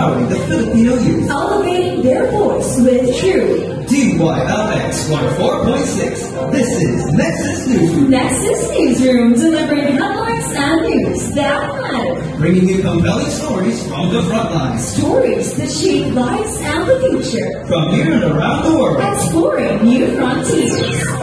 empowering the Filipino youth. Elevating their voice with truth. DYLX 104.6. This is Nexus Newsroom. Nexus Newsroom, delivering headlines and news that matter. Bringing you compelling stories from the front lines. Stories that shape lives and the future. From here and around the world. Exploring new frontiers.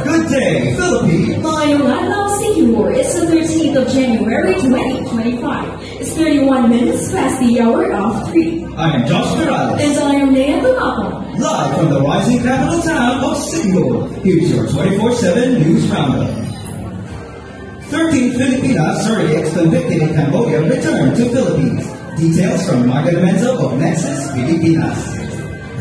Good day, Philippines. Ngayong adlaw sa Humor is the 13th of January 2025. It's 31 minutes past the hour of 3. I am Josh Morales. And I am Nea Dumapon. Live from the rising capital town of Cebu. Here's your 24/7 news roundup. 13 Filipinas already ex-convicted in Cambodia returned to Philippines. Details from Margaret Menzo of Nexus Filipinas.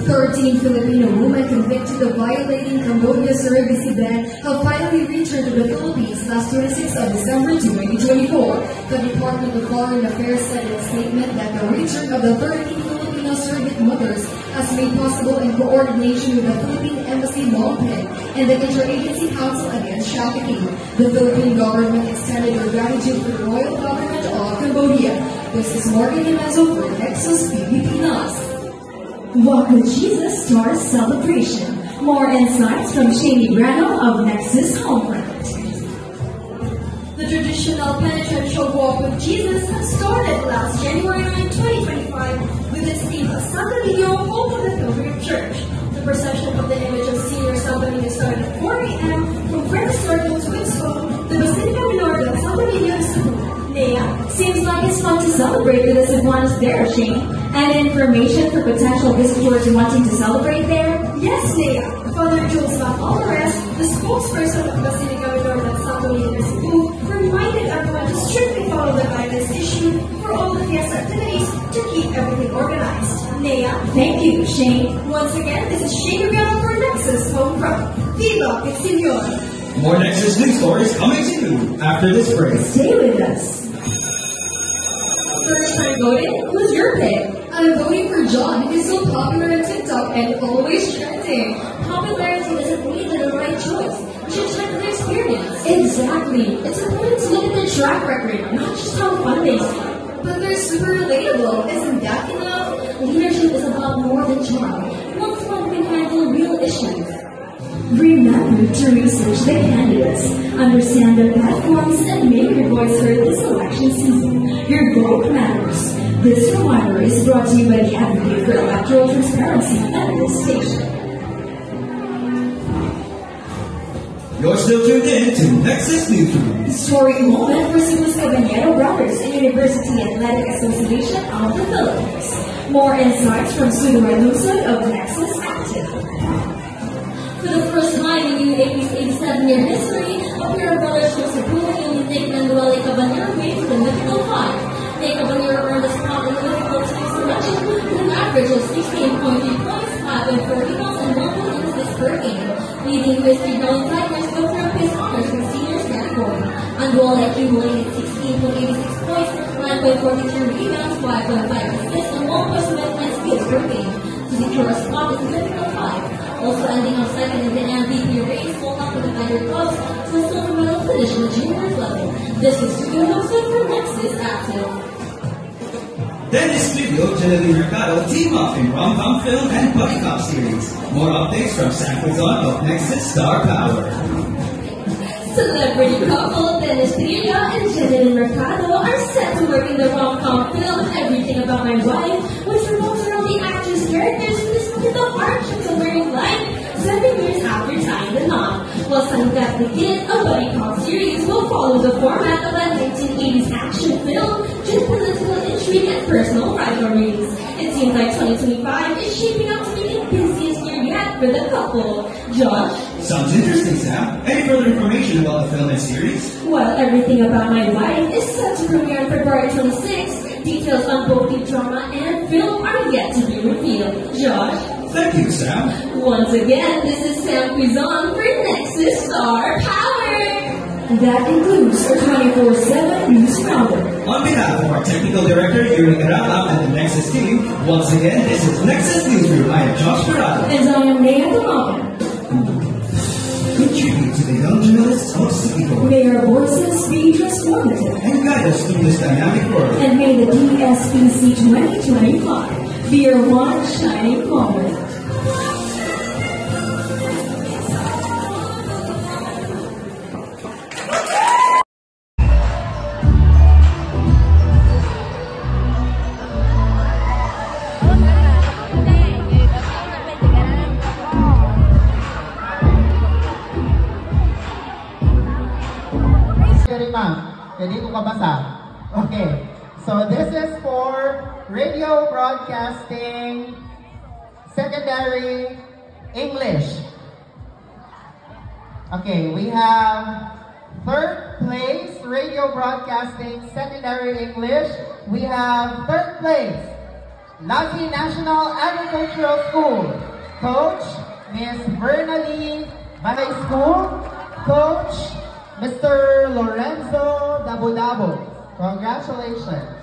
13 Filipino women convicted of violating Cambodia's surrogacy ban have finally returned to the Philippines last 26th of December 2024. The Department of Foreign Affairs said in a statement that the return of the 13 Filipino surrogate mothers has made possible in coordination with the Philippine Embassy Phnom Penh and the Interagency Council Against Trafficking. The Philippine government extended their gratitude to the royal government of Cambodia. This is Morgan Jimenez for Nexus Filipinas. Walk with Jesus Star Celebration. More insights from Shani Grano of Nexus Homeland. The traditional penitential Walk with Jesus has started last January 9, 2025 with its theme of Santo Niño, Hope of the Pilgrim Church. The procession of the image of Senior Santo Niño started at 4 a.m. from Fuerte Circle to its home, the Basilica Menor del Santo Niño de Cebu. Nea, seems like it's fun to celebrate with the Cebuanos there, Shane. Any information for potential visitors wanting to celebrate there? Yes, Nea. Father Jules Alvarez, the spokesperson of Basilica Menor del Santo Niño de Cebu, reminded everyone to strictly follow the guidance issued for all the fiesta activities to keep everything organized. Nea, thank you, Shane. Once again, this is Shane Rivera for Nexus Homefront. Viva el Señor! More Nexus news stories coming to you after this break. Stay with us. First time voting? Who's your pick? I'm voting for John. He's so popular on TikTok and always trending. Popularity doesn't mean they're the right choice. You should check their experience. Exactly. It's important to look at their track record, not just how fun they are. But they're super relatable. Isn't that enough? Leadership is about more than charm. Once one can handle real issues. Remember to research the candidates, understand their platforms, and make your voice heard this election season. Your vote matters. This reminder is brought to you by the Advocate for Electoral Transparency at this station. You're still tuned in to Nexus Newsroom. Historic moment for Cebu's Caballero Brothers and University Athletic Association of the Philippines. More insights from Sudo Relusod of Nexus Active. For the first time in UAP's 87-year history, a pair of brothers from Cebu will take Manuel Caballero way to the mythical 5. Nate Caballero earned a spot in the mythical team selection with an average of 16.3 points, 5.4 rebounds, and 1 assists per game, leading USP Brown Tigers to affirm his honors from senior standpoint. Manuel accumulated 16.86 points, 9.42 rebounds, 5.5 assists, and 1.79 steals per game to secure a spot in the mythical 5. Also ending up second in the MVP race, pulled up with the Tiger Cubs to a silver medal finish in the juniors level. This was Studio Hosted for Nexus Active. Dennis Studio, Genevieve Mercado team up in rom-com film and buddy cop series. More updates from San Quezon of Nexus Star Power. Celebrity couple Dennis Studio and Genevieve Mercado are set to work in the rom-com film Everything About My Wife, which revolves around the actress' characters who discover the hardships of married life 7 years after tying the knot. While Sangat Begin, a buddy cop series, will follow the format of that 1980s action film, just political intrigue and personal rivalries. It seems like 2025 is shaping up to be the busiest year yet for the couple. Josh? Sounds interesting, Sam. Any further information about the film and series? Well, Everything About My Wife is set to premiere on February 26th. Details on both the drama and film are yet to be revealed. Josh? Thank you, Sam. Once again, this is Sam Quizon for Nexus Star Power. That includes our 24/7 news roundup. On behalf of our technical director, Yuri Garama, and the Nexus team, once again, this is Nexus Newsroom. I am Josh Parada. And I am Nea Dumapon. In tribute to the young journalists of Cebu. May our voices be transformative And guide us through this dynamic world. and may the DSPC 2025 be your one shining moment. Hindi ko kabasa. Okay. So this is for radio broadcasting secondary English. Okay, we have third place radio broadcasting secondary English. We have third place Lagi National Agricultural School. Coach Miss Bernalie Bahay School. Coach Mr. Lorenzo Dabo. Congratulations.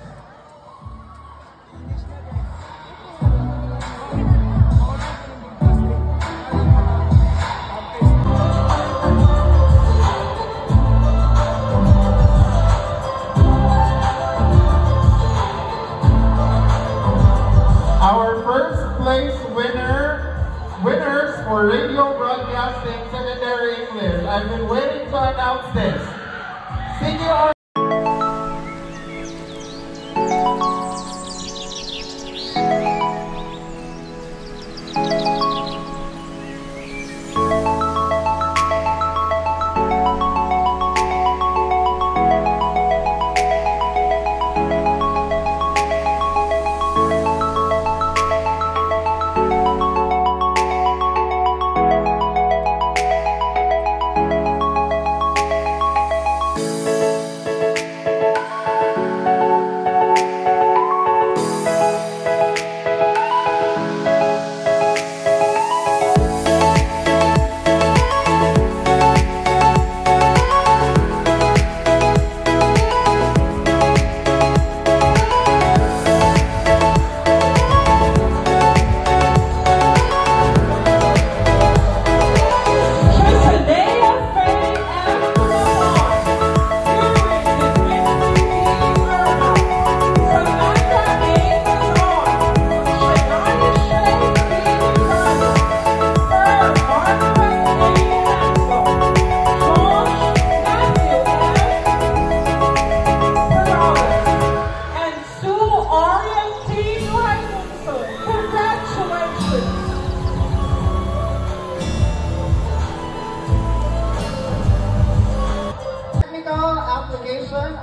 Our first place winners for radio broadcasting secondary English. I've been waiting to announce this. CDR.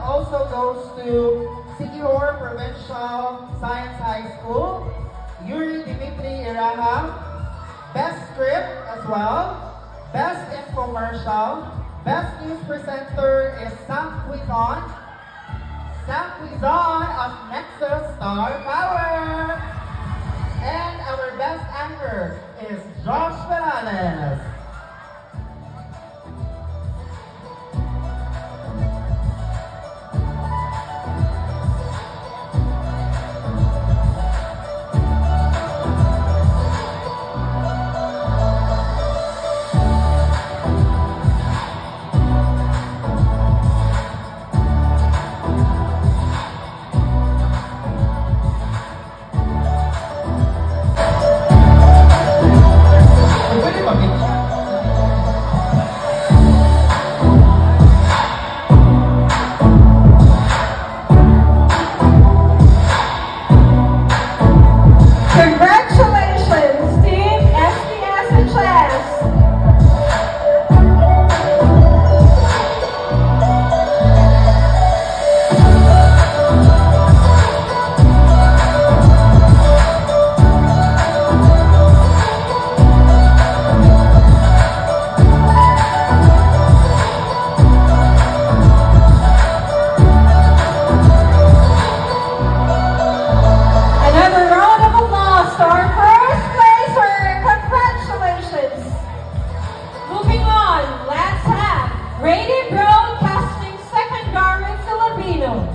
Also goes to Siquijor Provincial Science High School, Yuri Dimitri Iraha, Best Script as well, Best Infomercial, Best News Presenter is Sam Quizon of Nexus Star Power, and our Best Anchor is Josh Perales. Radio Broadcasting Secondary Filipino.